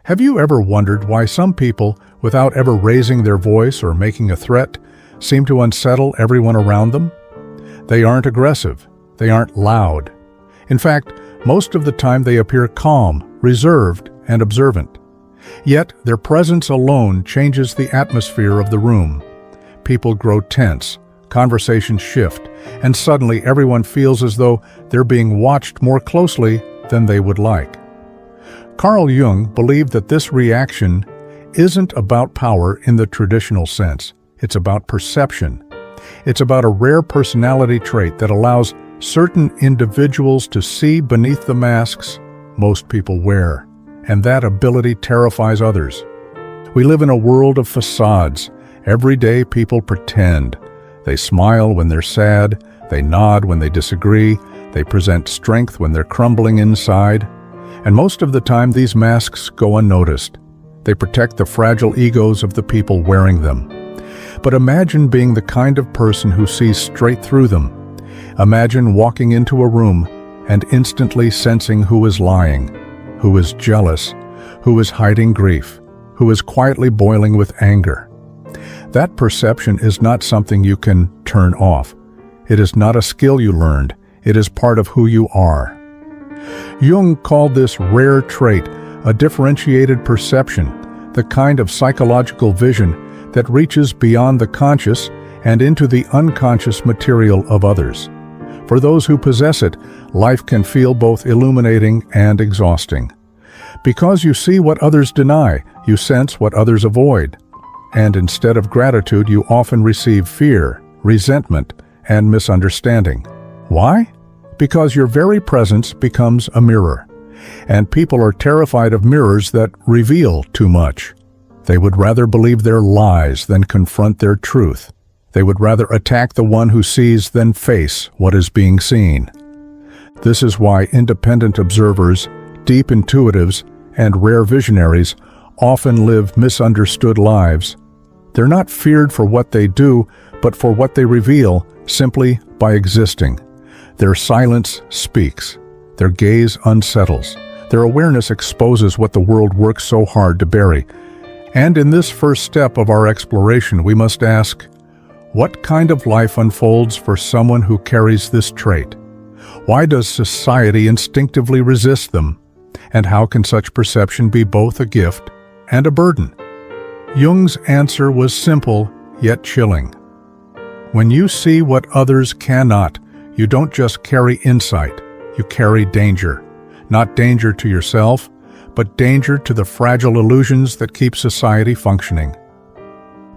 Have you ever wondered why some people, without ever raising their voice or making a threat, seem to unsettle everyone around them? They aren't aggressive. They aren't loud. In fact, most of the time they appear calm, reserved, and observant. Yet, their presence alone changes the atmosphere of the room. People grow tense, conversations shift, and suddenly everyone feels as though they're being watched more closely than they would like. Carl Jung believed that this reaction isn't about power in the traditional sense. It's about perception. It's about a rare personality trait that allows certain individuals to see beneath the masks most people wear, and that ability terrifies others. We live in a world of facades. Every day people pretend. They smile when they're sad, they nod when they disagree, they present strength when they're crumbling inside. And most of the time these masks go unnoticed. They protect the fragile egos of the people wearing them. But imagine being the kind of person who sees straight through them. Imagine walking into a room and instantly sensing who is lying, who is jealous, who is hiding grief, who is quietly boiling with anger. That perception is not something you can turn off. It is not a skill you learned. It is part of who you are. Jung called this rare trait a differentiated perception, the kind of psychological vision that reaches beyond the conscious and into the unconscious material of others. For those who possess it, life can feel both illuminating and exhausting. Because you see what others deny, you sense what others avoid. And instead of gratitude, you often receive fear, resentment, and misunderstanding. Why? Because your very presence becomes a mirror. And people are terrified of mirrors that reveal too much. They would rather believe their lies than confront their truth. They would rather attack the one who sees than face what is being seen. This is why independent observers, deep intuitives, and rare visionaries often live misunderstood lives. They're not feared for what they do, but for what they reveal simply by existing. Their silence speaks. Their gaze unsettles. Their awareness exposes what the world works so hard to bury. And in this first step of our exploration, we must ask, what kind of life unfolds for someone who carries this trait? Why does society instinctively resist them? And how can such perception be both a gift and a burden? Jung's answer was simple, yet chilling. When you see what others cannot, you don't just carry insight, you carry danger. Not danger to yourself, but danger to the fragile illusions that keep society functioning.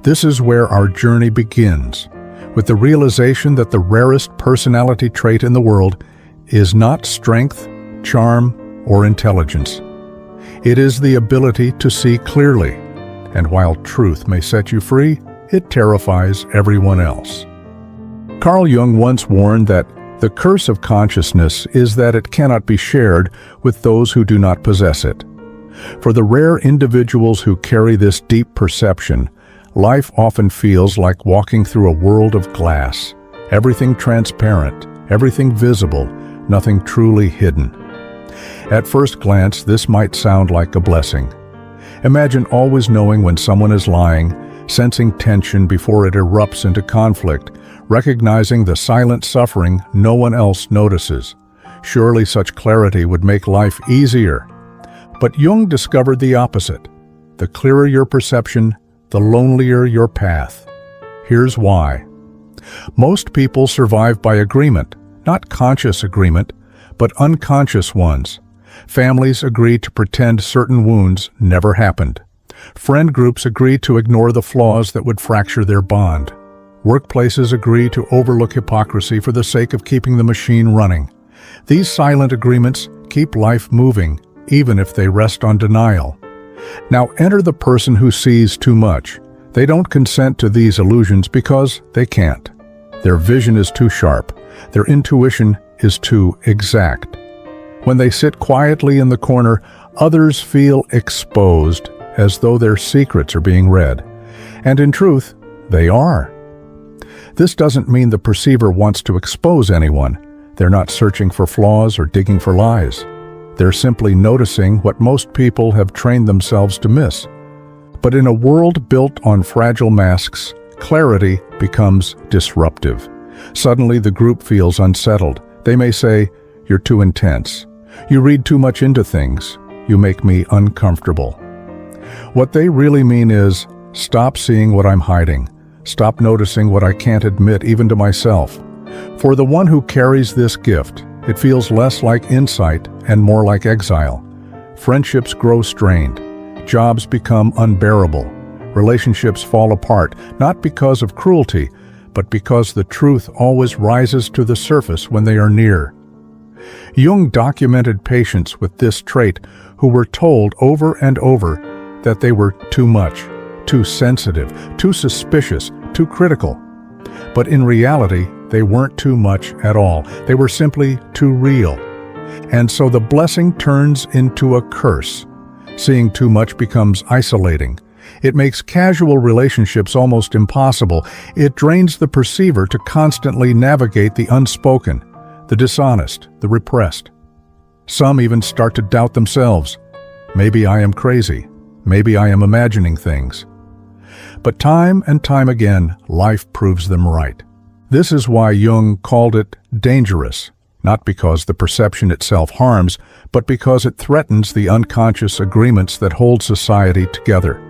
This is where our journey begins, with the realization that the rarest personality trait in the world is not strength, charm, or intelligence. It is the ability to see clearly, and while truth may set you free, it terrifies everyone else. Carl Jung once warned that the curse of consciousness is that it cannot be shared with those who do not possess it. For the rare individuals who carry this deep perception, life often feels like walking through a world of glass. Everything transparent, everything visible, nothing truly hidden. At first glance, this might sound like a blessing. Imagine always knowing when someone is lying, sensing tension before it erupts into conflict, recognizing the silent suffering no one else notices. Surely such clarity would make life easier. But Jung discovered the opposite. The clearer your perception, the lonelier your path. Here's why. Most people survive by agreement, not conscious agreement, but unconscious ones. Families agree to pretend certain wounds never happened. Friend groups agree to ignore the flaws that would fracture their bond. Workplaces agree to overlook hypocrisy for the sake of keeping the machine running. These silent agreements keep life moving, even if they rest on denial. Now enter the person who sees too much. They don't consent to these illusions because they can't. Their vision is too sharp. Their intuition is too exact. When they sit quietly in the corner, others feel exposed, as though their secrets are being read. And in truth, they are. This doesn't mean the perceiver wants to expose anyone. They're not searching for flaws or digging for lies. They're simply noticing what most people have trained themselves to miss. But in a world built on fragile masks, clarity becomes disruptive. Suddenly the group feels unsettled. They may say, "You're too intense. You read too much into things. You make me uncomfortable." What they really mean is, stop seeing what I'm hiding. Stop noticing what I can't admit even to myself. For the one who carries this gift, it feels less like insight and more like exile. Friendships grow strained. Jobs become unbearable. Relationships fall apart, not because of cruelty, but because the truth always rises to the surface when they are near. Jung documented patients with this trait who were told over and over that they were too much, too sensitive, too suspicious, too critical. But in reality, they weren't too much at all. They were simply too real. And so the blessing turns into a curse. Seeing too much becomes isolating. It makes casual relationships almost impossible. It drains the perceiver to constantly navigate the unspoken, the dishonest, the repressed. Some even start to doubt themselves. Maybe I am crazy. Maybe I am imagining things. But time and time again, life proves them right. This is why Jung called it dangerous, not because the perception itself harms, but because it threatens the unconscious agreements that hold society together.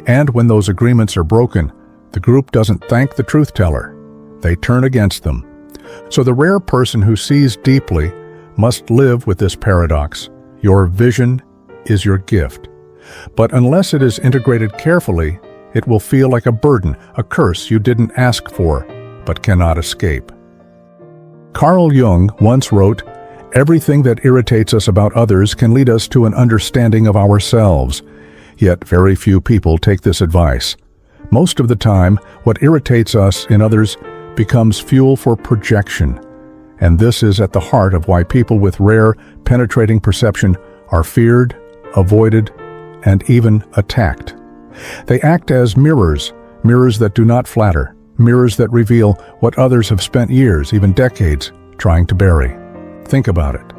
And when those agreements are broken, the group doesn't thank the truth teller. They turn against them. So the rare person who sees deeply must live with this paradox. Your vision is your gift. But unless it is integrated carefully, it will feel like a burden, a curse you didn't ask for, but cannot escape. Carl Jung once wrote, "Everything that irritates us about others can lead us to an understanding of ourselves." Yet very few people take this advice. Most of the time, what irritates us in others becomes fuel for projection. And this is at the heart of why people with rare, penetrating perception are feared, avoided, and even attacked. They act as mirrors, mirrors that do not flatter, mirrors that reveal what others have spent years, even decades, trying to bury. Think about it.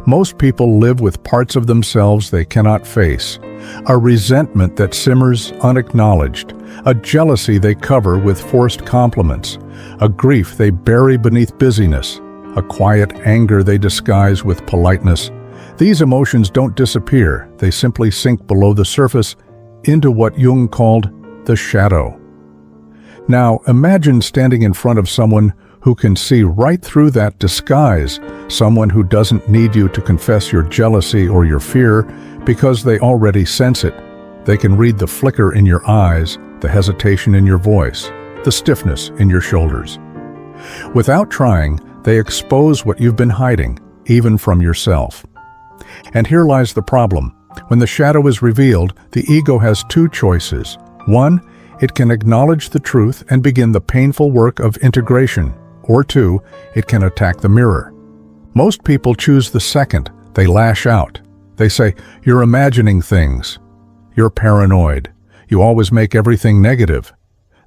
Most people live with parts of themselves they cannot face, a resentment that simmers unacknowledged, a jealousy they cover with forced compliments, a grief they bury beneath busyness, a quiet anger they disguise with politeness. These emotions don't disappear, they simply sink below the surface into what Jung called the shadow. Now, imagine standing in front of someone who can see right through that disguise, someone who doesn't need you to confess your jealousy or your fear because they already sense it. They can read the flicker in your eyes, the hesitation in your voice, the stiffness in your shoulders. Without trying, they expose what you've been hiding, even from yourself. And here lies the problem. When the shadow is revealed, the ego has two choices. One, it can acknowledge the truth and begin the painful work of integration. Or two, it can attack the mirror. Most people choose the second. They lash out. They say, "You're imagining things. You're paranoid. You always make everything negative."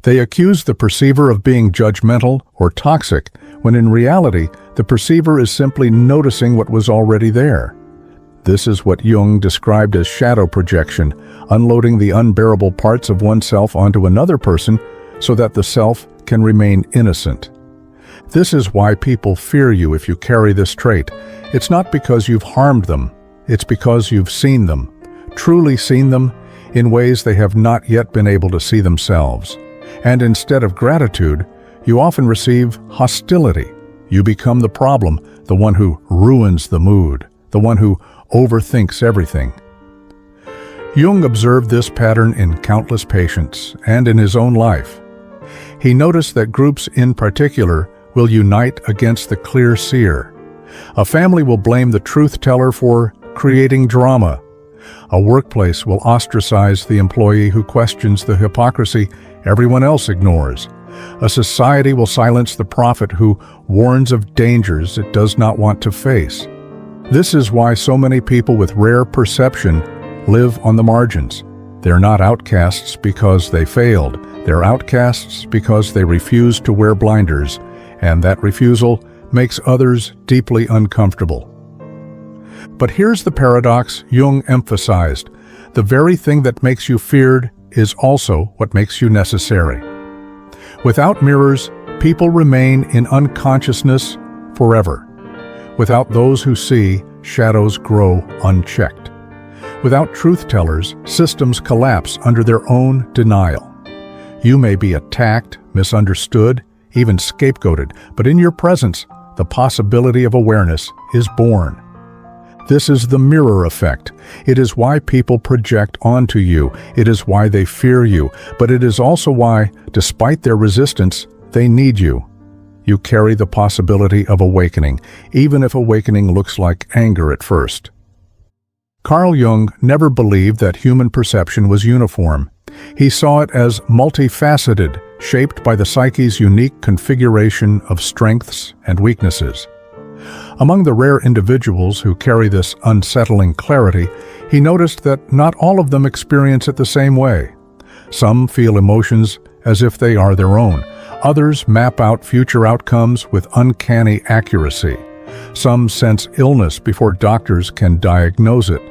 They accuse the perceiver of being judgmental or toxic, when in reality, the perceiver is simply noticing what was already there. This is what Jung described as shadow projection, unloading the unbearable parts of oneself onto another person so that the self can remain innocent. This is why people fear you if you carry this trait. It's not because you've harmed them, it's because you've seen them, truly seen them, in ways they have not yet been able to see themselves. And instead of gratitude, you often receive hostility. You become the problem, the one who ruins the mood, the one who overthinks everything. Jung observed this pattern in countless patients and in his own life. He noticed that groups in particular will unite against the clear seer. A family will blame the truth teller for creating drama. A workplace will ostracize the employee who questions the hypocrisy everyone else ignores. A society will silence the prophet who warns of dangers it does not want to face. This is why so many people with rare perception live on the margins. They're not outcasts because they failed. They're outcasts because they refuse to wear blinders, and that refusal makes others deeply uncomfortable. But here's the paradox Jung emphasized. The very thing that makes you feared is also what makes you necessary. Without mirrors, people remain in unconsciousness forever. Without those who see, shadows grow unchecked. Without truth-tellers, systems collapse under their own denial. You may be attacked, misunderstood, even scapegoated, but in your presence, the possibility of awareness is born. This is the mirror effect. It is why people project onto you. It is why they fear you. But it is also why, despite their resistance, they need you. You carry the possibility of awakening, even if awakening looks like anger at first. Carl Jung never believed that human perception was uniform. He saw it as multifaceted, shaped by the psyche's unique configuration of strengths and weaknesses. Among the rare individuals who carry this unsettling clarity, he noticed that not all of them experience it the same way. Some feel emotions as if they are their own. Others map out future outcomes with uncanny accuracy. Some sense illness before doctors can diagnose it.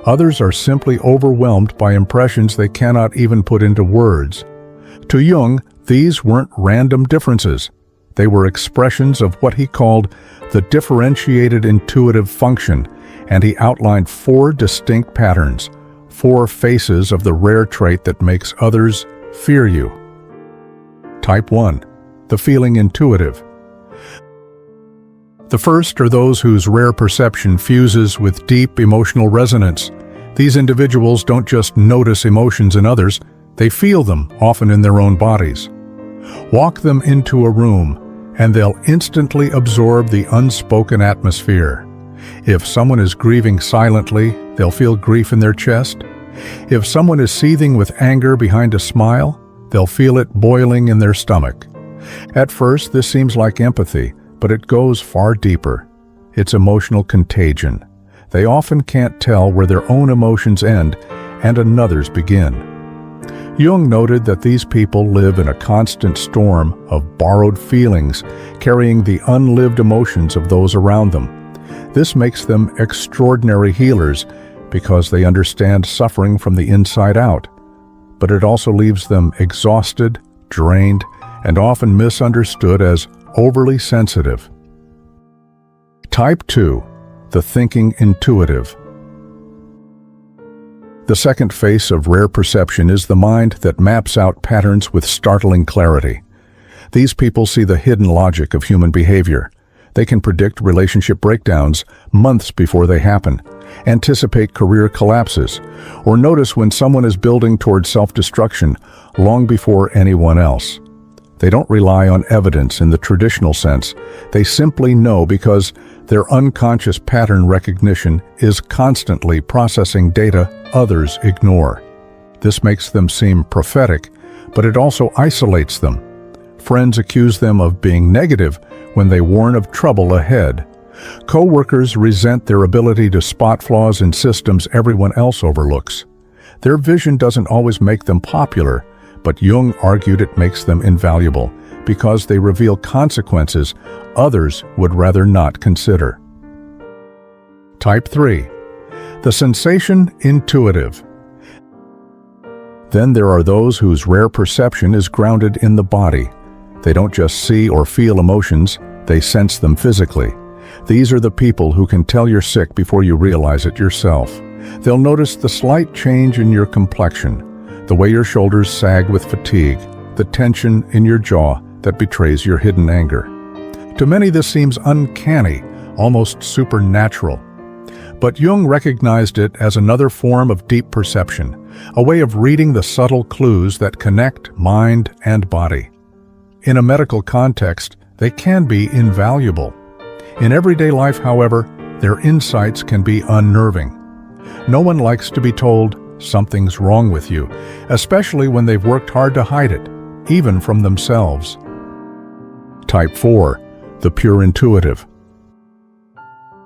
Others are simply overwhelmed by impressions they cannot even put into words. To Jung, these weren't random differences. They were expressions of what he called the differentiated intuitive function, and he outlined 4 distinct patterns, 4 faces of the rare trait that makes others fear you. Type 1. The feeling intuitive. The first are those whose rare perception fuses with deep emotional resonance. These individuals don't just notice emotions in others, they feel them, often in their own bodies. Walk them into a room, and they'll instantly absorb the unspoken atmosphere. If someone is grieving silently, they'll feel grief in their chest. If someone is seething with anger behind a smile, they'll feel it boiling in their stomach. At first, this seems like empathy, but it goes far deeper. It's emotional contagion. They often can't tell where their own emotions end and another's begin. Jung noted that these people live in a constant storm of borrowed feelings, carrying the unlived emotions of those around them. This makes them extraordinary healers because they understand suffering from the inside out. But it also leaves them exhausted, drained, and often misunderstood as overly sensitive. Type 2. The thinking intuitive. The second face of rare perception is the mind that maps out patterns with startling clarity. These people see the hidden logic of human behavior. They can predict relationship breakdowns months before they happen, anticipate career collapses, or notice when someone is building toward self-destruction long before anyone else. They don't rely on evidence in the traditional sense. They simply know because their unconscious pattern recognition is constantly processing data others ignore. This makes them seem prophetic, but it also isolates them. Friends accuse them of being negative when they warn of trouble ahead. Co-workers resent their ability to spot flaws in systems everyone else overlooks. Their vision doesn't always make them popular, but Jung argued it makes them invaluable because they reveal consequences others would rather not consider. Type 3. The sensation intuitive. Then there are those whose rare perception is grounded in the body. They don't just see or feel emotions, they sense them physically. These are the people who can tell you're sick before you realize it yourself. They'll notice the slight change in your complexion, the way your shoulders sag with fatigue, the tension in your jaw that betrays your hidden anger. To many this seems uncanny, almost supernatural. But Jung recognized it as another form of deep perception, a way of reading the subtle clues that connect mind and body. In a medical context, they can be invaluable. In everyday life, however, their insights can be unnerving. No one likes to be told something's wrong with you, especially when they've worked hard to hide it, even from themselves. Type 4. The pure intuitive.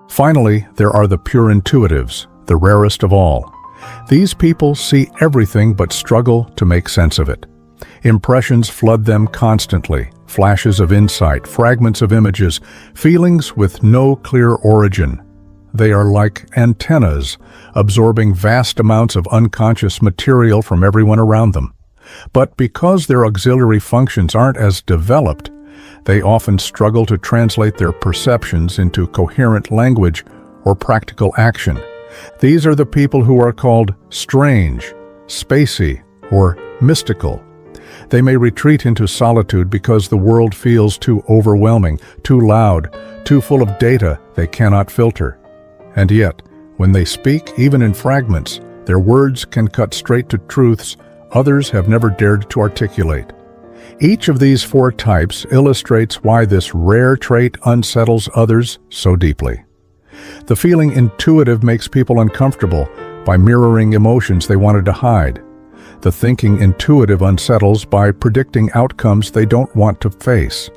Finally, there are the pure intuitives, the rarest of all. These people see everything but struggle to make sense of it. Impressions flood them constantly, flashes of insight, fragments of images, feelings with no clear origin. they are like antennas, absorbing vast amounts of unconscious material from everyone around them. But because their auxiliary functions aren't as developed, they often struggle to translate their perceptions into coherent language or practical action. These are the people who are called strange, spacey, or mystical. They may retreat into solitude because the world feels too overwhelming, too loud, too full of data they cannot filter. And yet, when they speak, even in fragments, their words can cut straight to truths others have never dared to articulate. Each of these four types illustrates why this rare trait unsettles others so deeply. The feeling intuitive makes people uncomfortable by mirroring emotions they wanted to hide. The thinking intuitive unsettles by predicting outcomes they don't want to face.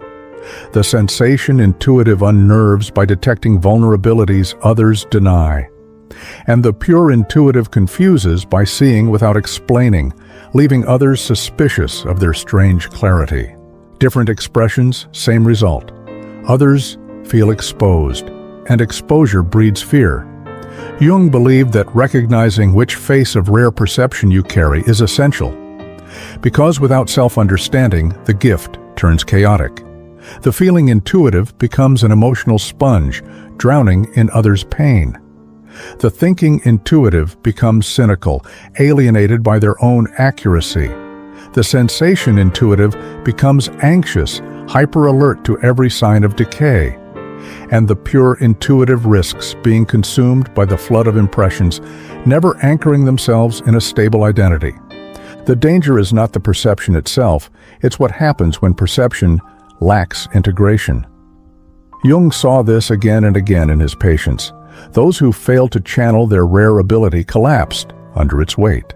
The sensation intuitive unnerves by detecting vulnerabilities others deny. And the pure intuitive confuses by seeing without explaining, leaving others suspicious of their strange clarity. Different expressions, same result. Others feel exposed, and exposure breeds fear. Jung believed that recognizing which face of rare perception you carry is essential, because without self-understanding, the gift turns chaotic. The feeling intuitive becomes an emotional sponge, drowning in others' pain. The thinking intuitive becomes cynical, alienated by their own accuracy. The sensation intuitive becomes anxious, hyper-alert to every sign of decay. And the pure intuitive risks being consumed by the flood of impressions, never anchoring themselves in a stable identity. The danger is not the perception itself, it's what happens when perception lacks integration. Jung saw this again and again in his patients. Those who failed to channel their rare ability collapsed under its weight.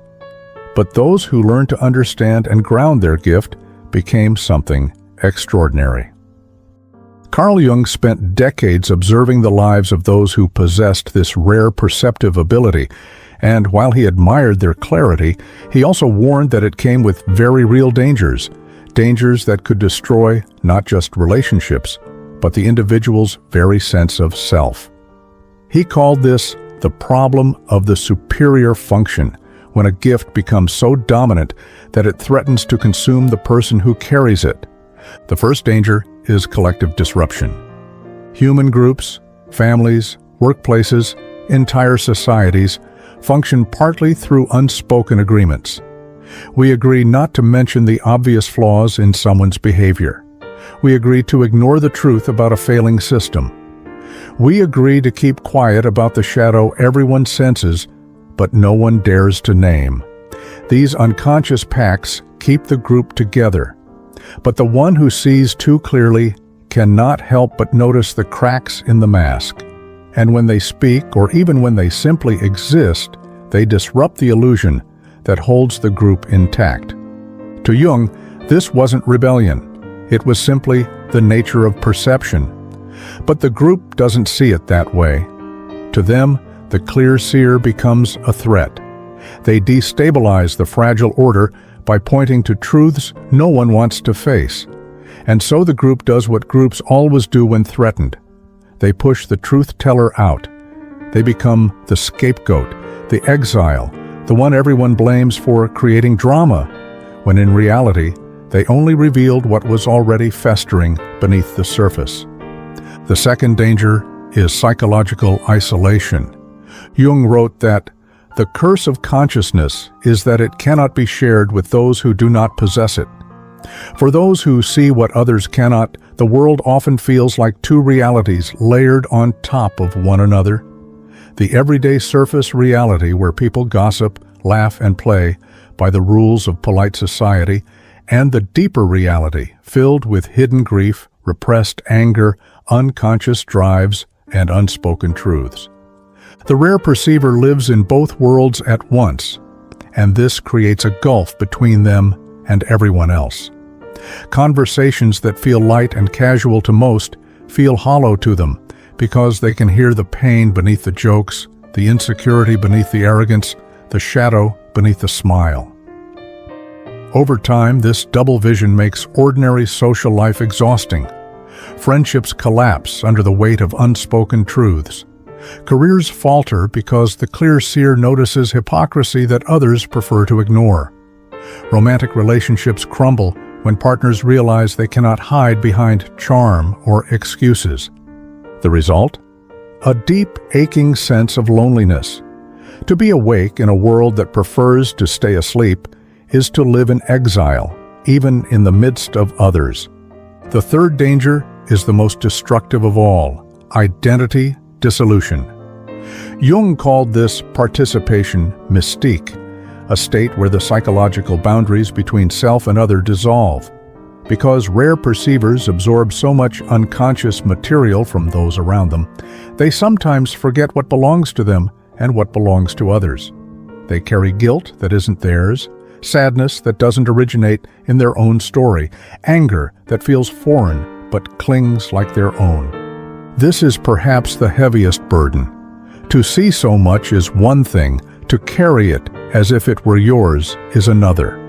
But those who learned to understand and ground their gift became something extraordinary. Carl Jung spent decades observing the lives of those who possessed this rare perceptive ability, and while he admired their clarity, he also warned that it came with very real dangers, dangers that could destroy not just relationships, but the individual's very sense of self. He called this the problem of the superior function, when a gift becomes so dominant that it threatens to consume the person who carries it. The first danger is collective disruption. Human groups, families, workplaces, entire societies function partly through unspoken agreements. We agree not to mention the obvious flaws in someone's behavior. We agree to ignore the truth about a failing system. We agree to keep quiet about the shadow everyone senses, but no one dares to name. These unconscious pacts keep the group together. But the one who sees too clearly cannot help but notice the cracks in the mask. And when they speak, or even when they simply exist, they disrupt the illusion that holds the group intact. To Jung, this wasn't rebellion. It was simply the nature of perception. But the group doesn't see it that way. To them, the clear seer becomes a threat. They destabilize the fragile order by pointing to truths no one wants to face. And so the group does what groups always do when threatened. They push the truth teller out. They become the scapegoat, the exile, the one everyone blames for creating drama, when in reality, they only revealed what was already festering beneath the surface. The second danger is psychological isolation. Jung wrote that the curse of consciousness is that it cannot be shared with those who do not possess it. For those who see what others cannot, the world often feels like two realities layered on top of one another. The everyday surface reality where people gossip, laugh, and play by the rules of polite society, and the deeper reality filled with hidden grief, repressed anger, unconscious drives, and unspoken truths. The rare perceiver lives in both worlds at once, and this creates a gulf between them and everyone else. Conversations that feel light and casual to most feel hollow to them because they can hear the pain beneath the jokes, the insecurity beneath the arrogance, the shadow beneath the smile. Over time, this double vision makes ordinary social life exhausting. Friendships collapse under the weight of unspoken truths. Careers falter because the clear seer notices hypocrisy that others prefer to ignore. Romantic relationships crumble when partners realize they cannot hide behind charm or excuses. The result? A deep, aching sense of loneliness. To be awake in a world that prefers to stay asleep is to live in exile, even in the midst of others. The third danger is the most destructive of all: identity dissolution. Jung called this participation mystique, a state where the psychological boundaries between self and other dissolve. Because rare perceivers absorb so much unconscious material from those around them, they sometimes forget what belongs to them and what belongs to others. They carry guilt that isn't theirs, sadness that doesn't originate in their own story, anger that feels foreign but clings like their own. This is perhaps the heaviest burden. To see so much is one thing, to carry it as if it were yours is another.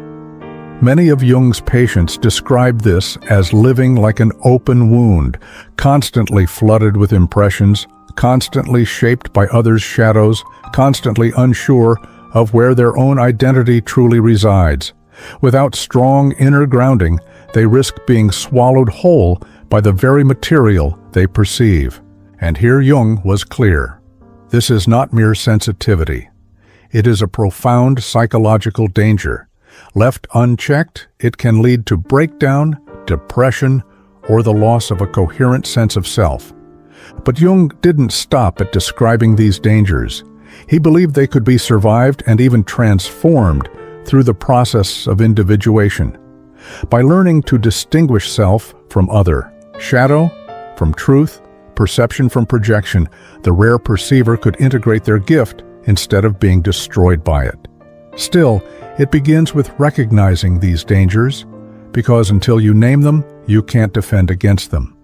Many of Jung's patients describe this as living like an open wound, constantly flooded with impressions, constantly shaped by others' shadows, constantly unsure of where their own identity truly resides. Without strong inner grounding, they risk being swallowed whole by the very material they perceive. And here Jung was clear. This is not mere sensitivity. It is a profound psychological danger. Left unchecked, it can lead to breakdown, depression, or the loss of a coherent sense of self. But Jung didn't stop at describing these dangers. He believed they could be survived and even transformed through the process of individuation. By learning to distinguish self from other, shadow from truth, perception from projection, the rare perceiver could integrate their gift instead of being destroyed by it. Still, it begins with recognizing these dangers, because until you name them, you can't defend against them.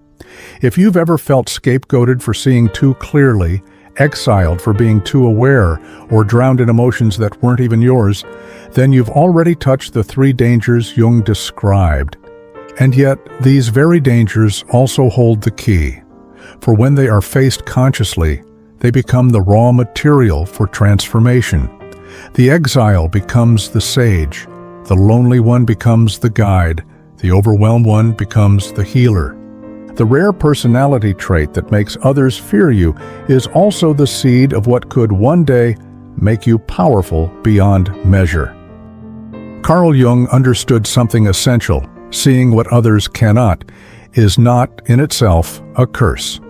If you've ever felt scapegoated for seeing too clearly, exiled for being too aware, or drowned in emotions that weren't even yours, then you've already touched the three dangers Jung described. And yet, these very dangers also hold the key. For when they are faced consciously, they become the raw material for transformation. The exile becomes the sage, the lonely one becomes the guide, the overwhelmed one becomes the healer. The rare personality trait that makes others fear you is also the seed of what could one day make you powerful beyond measure. Carl Jung understood something essential. Seeing what others cannot is not, in itself, a curse.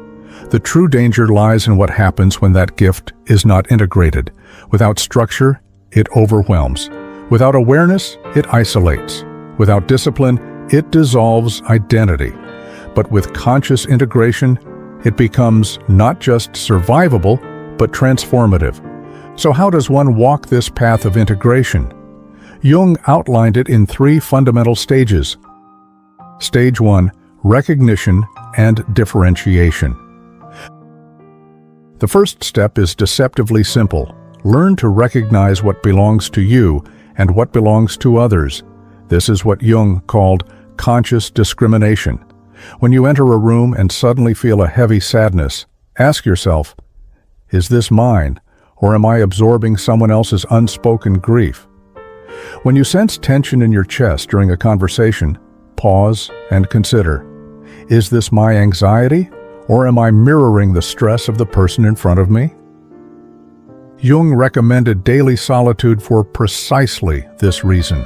The true danger lies in what happens when that gift is not integrated. Without structure, it overwhelms. Without awareness, it isolates. Without discipline, it dissolves identity. But with conscious integration, it becomes not just survivable, but transformative. So how does one walk this path of integration? Jung outlined it in three fundamental stages. Stage 1, recognition and differentiation. The first step is deceptively simple. Learn to recognize what belongs to you and what belongs to others. This is what Jung called conscious discrimination. When you enter a room and suddenly feel a heavy sadness, ask yourself, is this mine, or am I absorbing someone else's unspoken grief? When you sense tension in your chest during a conversation, pause and consider, is this my anxiety, or am I mirroring the stress of the person in front of me? Jung recommended daily solitude for precisely this reason.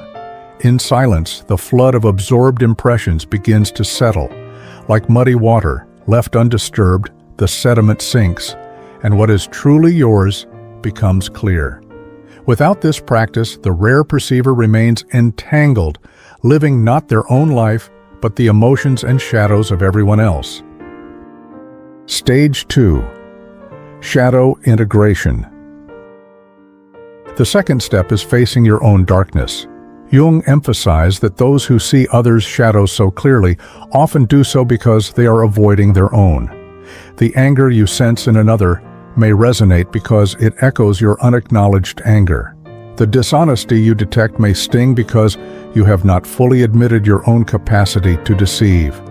In silence, the flood of absorbed impressions begins to settle. Like muddy water, left undisturbed, the sediment sinks, and what is truly yours becomes clear. Without this practice, the rare perceiver remains entangled, living not their own life, but the emotions and shadows of everyone else. Stage 2. Shadow integration. The second step is facing your own darkness. Jung emphasized that those who see others' shadows so clearly often do so because they are avoiding their own. The anger you sense in another may resonate because it echoes your unacknowledged anger. The dishonesty you detect may sting because you have not fully admitted your own capacity to deceive.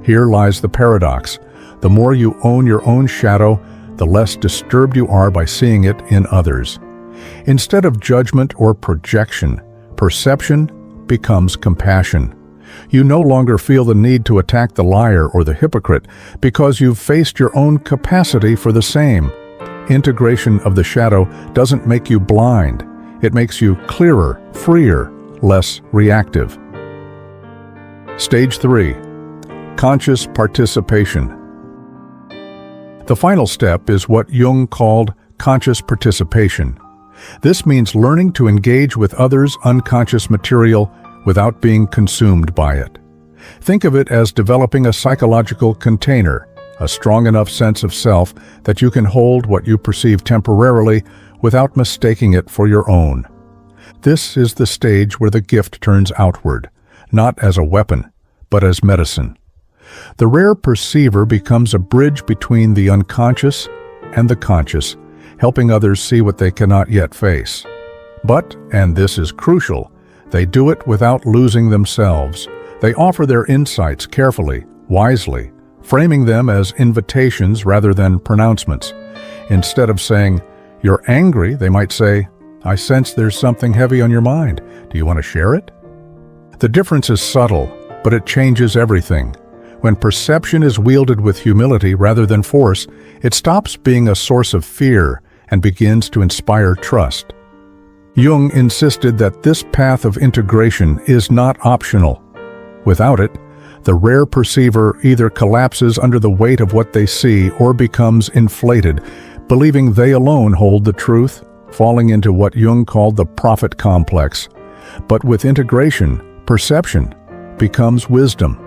Here lies the paradox. The more you own your own shadow, the less disturbed you are by seeing it in others. Instead of judgment or projection, perception becomes compassion. You no longer feel the need to attack the liar or the hypocrite because you've faced your own capacity for the same. Integration of the shadow doesn't make you blind. It makes you clearer, freer, less reactive. Stage 3. Conscious participation. The final step is what Jung called conscious participation. This means learning to engage with others' unconscious material without being consumed by it. Think of it as developing a psychological container, a strong enough sense of self that you can hold what you perceive temporarily without mistaking it for your own. This is the stage where the gift turns outward, not as a weapon, but as medicine. The rare perceiver becomes a bridge between the unconscious and the conscious, helping others see what they cannot yet face. But, and this is crucial, they do it without losing themselves. They offer their insights carefully, wisely, framing them as invitations rather than pronouncements. Instead of saying, "You're angry," they might say, "I sense there's something heavy on your mind. Do you want to share it?" The difference is subtle, but it changes everything. When perception is wielded with humility rather than force, it stops being a source of fear and begins to inspire trust. Jung insisted that this path of integration is not optional. Without it, the rare perceiver either collapses under the weight of what they see or becomes inflated, believing they alone hold the truth, falling into what Jung called the prophet complex. But with integration, perception becomes wisdom.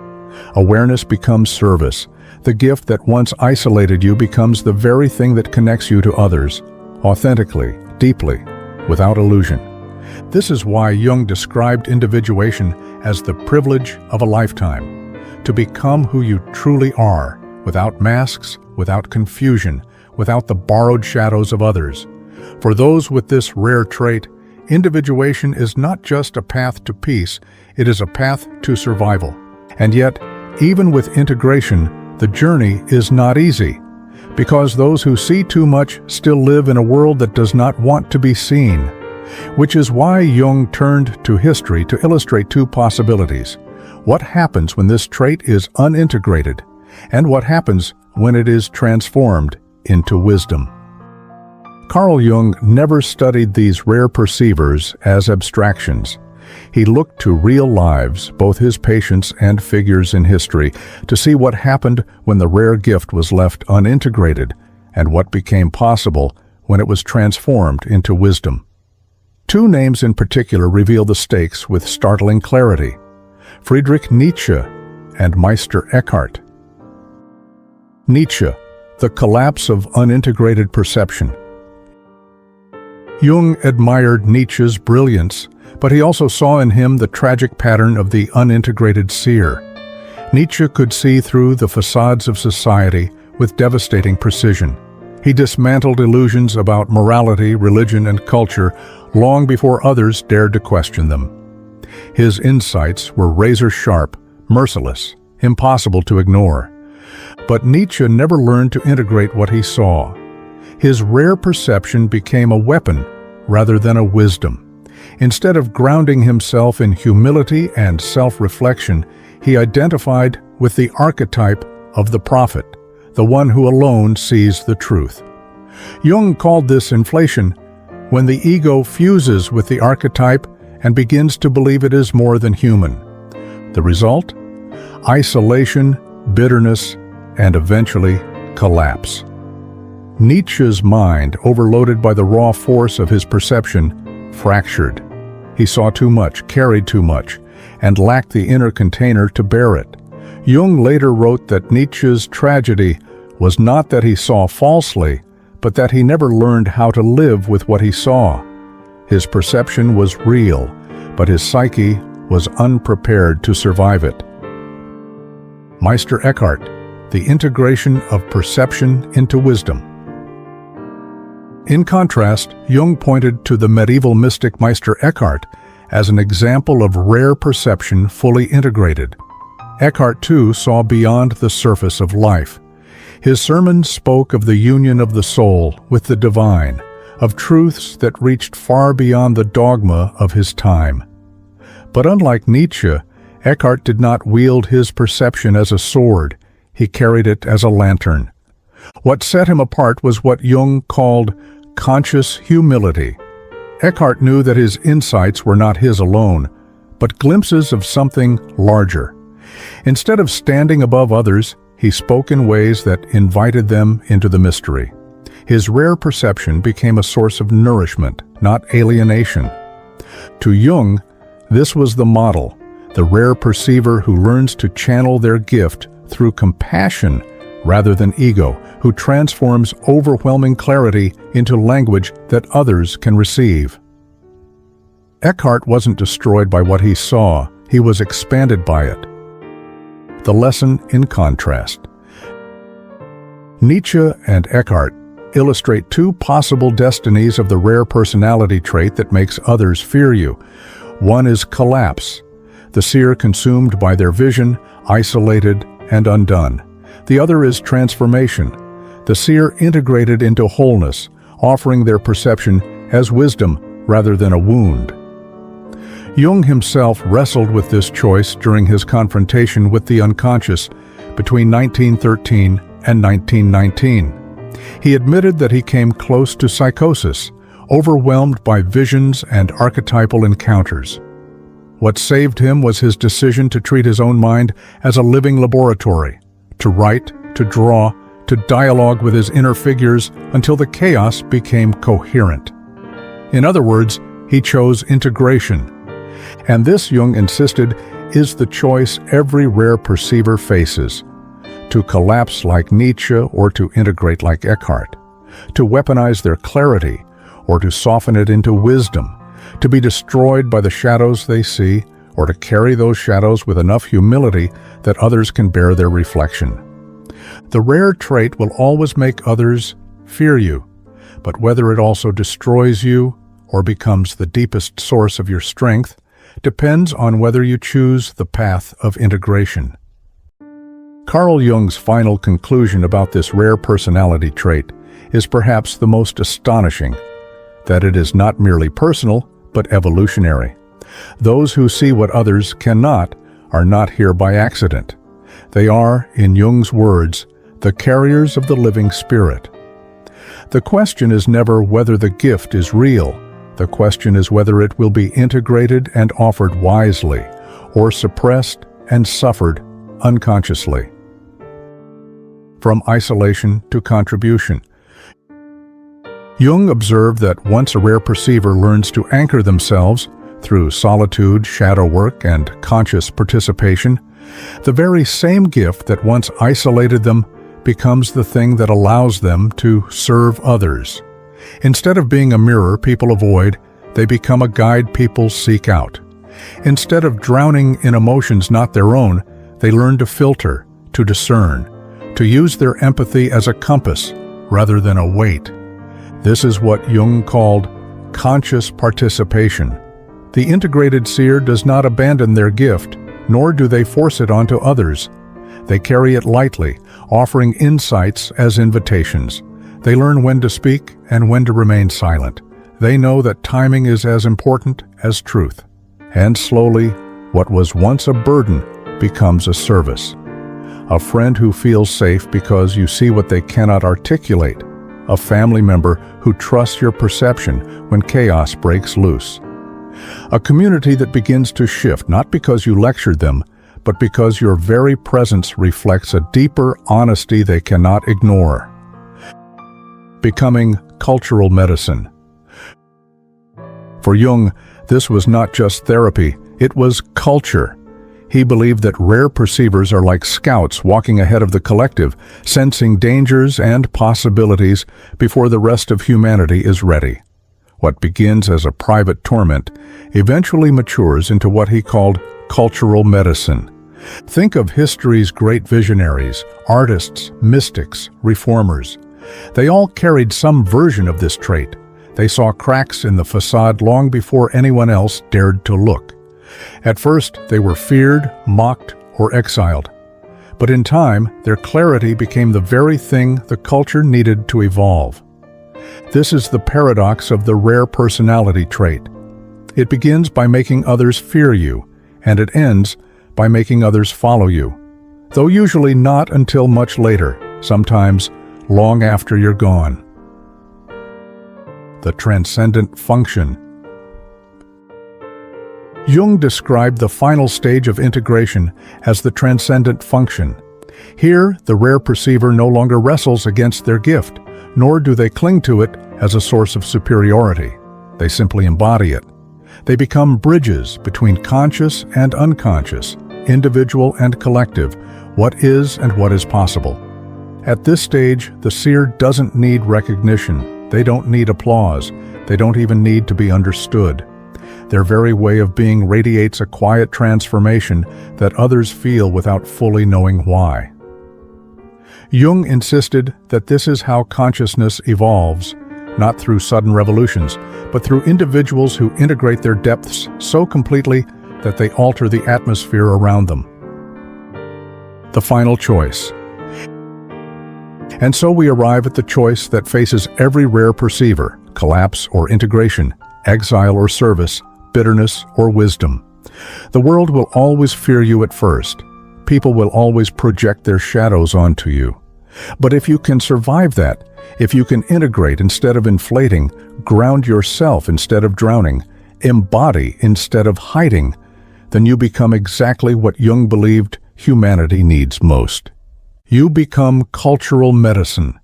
Awareness becomes service. The gift that once isolated you becomes the very thing that connects you to others, authentically, deeply, without illusion. This is why Jung described individuation as the privilege of a lifetime, to become who you truly are, without masks, without confusion, without the borrowed shadows of others. For those with this rare trait, individuation is not just a path to peace, it is a path to survival. And yet, even with integration, the journey is not easy, because those who see too much still live in a world that does not want to be seen. Which is why Jung turned to history to illustrate two possibilities: what happens when this trait is unintegrated, and what happens when it is transformed into wisdom. Carl Jung never studied these rare perceivers as abstractions. He looked to real lives, both his patients and figures in history, to see what happened when the rare gift was left unintegrated, and what became possible when it was transformed into wisdom. Two names in particular reveal the stakes with startling clarity: Friedrich Nietzsche and Meister Eckhart. Nietzsche, the collapse of unintegrated perception. Jung admired Nietzsche's brilliance, but he also saw in him the tragic pattern of the unintegrated seer. Nietzsche could see through the facades of society with devastating precision. He dismantled illusions about morality, religion, and culture long before others dared to question them. His insights were razor-sharp, merciless, impossible to ignore. But Nietzsche never learned to integrate what he saw. His rare perception became a weapon rather than a wisdom. Instead of grounding himself in humility and self-reflection, he identified with the archetype of the prophet, the one who alone sees the truth. Jung called this inflation, when the ego fuses with the archetype and begins to believe it is more than human. The result? Isolation, bitterness, and eventually collapse. Nietzsche's mind, overloaded by the raw force of his perception, fractured. He saw too much, carried too much, and lacked the inner container to bear it. Jung later wrote that Nietzsche's tragedy was not that he saw falsely, but that he never learned how to live with what he saw. His perception was real, but his psyche was unprepared to survive it. Meister Eckhart, the integration of perception into wisdom. In contrast, Jung pointed to the medieval mystic Meister Eckhart as an example of rare perception fully integrated. Eckhart, too, saw beyond the surface of life. His sermons spoke of the union of the soul with the divine, of truths that reached far beyond the dogma of his time. But unlike Nietzsche, Eckhart did not wield his perception as a sword, he carried it as a lantern. What set him apart was what Jung called conscious humility. Eckhart knew that his insights were not his alone, but glimpses of something larger. Instead of standing above others, he spoke in ways that invited them into the mystery. His rare perception became a source of nourishment, not alienation. To Jung, this was the model, the rare perceiver who learns to channel their gift through compassion rather than ego, who transforms overwhelming clarity into language that others can receive. Eckhart wasn't destroyed by what he saw, he was expanded by it. The lesson in contrast. Nietzsche and Eckhart illustrate two possible destinies of the rare personality trait that makes others fear you. One is collapse, the seer consumed by their vision, isolated and undone. The other is transformation, the seer integrated into wholeness, offering their perception as wisdom rather than a wound. Jung himself wrestled with this choice during his confrontation with the unconscious between 1913 and 1919. He admitted that he came close to psychosis, overwhelmed by visions and archetypal encounters. What saved him was his decision to treat his own mind as a living laboratory, to write, to draw, to dialogue with his inner figures until the chaos became coherent. In other words, he chose integration. And this, Jung insisted, is the choice every rare perceiver faces: to collapse like Nietzsche or to integrate like Eckhart, to weaponize their clarity or to soften it into wisdom, to be destroyed by the shadows they see or to carry those shadows with enough humility that others can bear their reflection. The rare trait will always make others fear you, but whether it also destroys you or becomes the deepest source of your strength depends on whether you choose the path of integration. Carl Jung's final conclusion about this rare personality trait is perhaps the most astonishing, that it is not merely personal, but evolutionary. Those who see what others cannot are not here by accident. They are, in Jung's words, the carriers of the living spirit. The question is never whether the gift is real. The question is whether it will be integrated and offered wisely, or suppressed and suffered unconsciously. From isolation to contribution. Jung observed that once a rare perceiver learns to anchor themselves through solitude, shadow work, and conscious participation, the very same gift that once isolated them becomes the thing that allows them to serve others. Instead of being a mirror people avoid, they become a guide people seek out. Instead of drowning in emotions not their own, they learn to filter, to discern, to use their empathy as a compass rather than a weight. This is what Jung called conscious participation. The integrated seer does not abandon their gift, nor do they force it onto others. They carry it lightly, offering insights as invitations. They learn when to speak and when to remain silent. They know that timing is as important as truth. And slowly, what was once a burden becomes a service. A friend who feels safe because you see what they cannot articulate. A family member who trusts your perception when chaos breaks loose. A community that begins to shift not because you lectured them, but because your very presence reflects a deeper honesty they cannot ignore. Becoming cultural medicine. For Jung, this was not just therapy, it was culture. He believed that rare perceivers are like scouts walking ahead of the collective, sensing dangers and possibilities before the rest of humanity is ready. What begins as a private torment eventually matures into what he called cultural medicine. Think of history's great visionaries, artists, mystics, reformers. They all carried some version of this trait. They saw cracks in the facade long before anyone else dared to look. At first, they were feared, mocked, or exiled. But in time, their clarity became the very thing the culture needed to evolve. This is the paradox of the rare personality trait. It begins by making others fear you, and it ends by making others follow you, though usually not until much later, sometimes long after you're gone. The transcendent function. Jung described the final stage of integration as the transcendent function. Here, the rare perceiver no longer wrestles against their gift, nor do they cling to it as a source of superiority. They simply embody it. They become bridges between conscious and unconscious, individual and collective, what is and what is possible. At this stage, the seer doesn't need recognition. They don't need applause. They don't even need to be understood. Their very way of being radiates a quiet transformation that others feel without fully knowing why. Jung insisted that this is how consciousness evolves, not through sudden revolutions, but through individuals who integrate their depths so completely that they alter the atmosphere around them. The final choice. And so we arrive at the choice that faces every rare perceiver: collapse or integration, exile or service, bitterness or wisdom. The world will always fear you at first. People will always project their shadows onto you. But if you can survive that, if you can integrate instead of inflating, ground yourself instead of drowning, embody instead of hiding, then you become exactly what Jung believed humanity needs most. You become cultural medicine,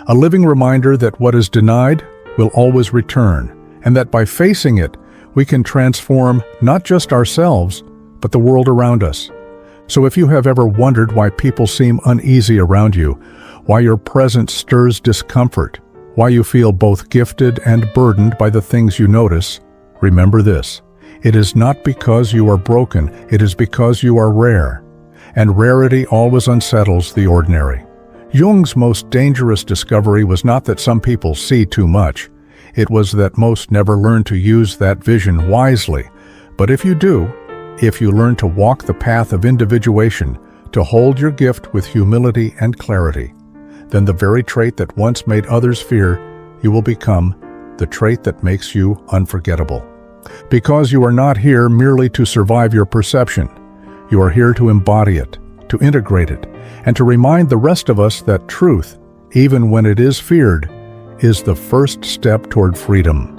a living reminder that what is denied will always return, and that by facing it, we can transform not just ourselves, but the world around us. So if you have ever wondered why people seem uneasy around you, why your presence stirs discomfort, why you feel both gifted and burdened by the things you notice, remember this: it is not because you are broken, it is because you are rare. And rarity always unsettles the ordinary. Jung's most dangerous discovery was not that some people see too much. It was that most never learn to use that vision wisely. But if you do, if you learn to walk the path of individuation, to hold your gift with humility and clarity, then the very trait that once made others fear, you will become the trait that makes you unforgettable. Because you are not here merely to survive your perception. You are here to embody it, to integrate it, and to remind the rest of us that truth, even when it is feared, is the first step toward freedom.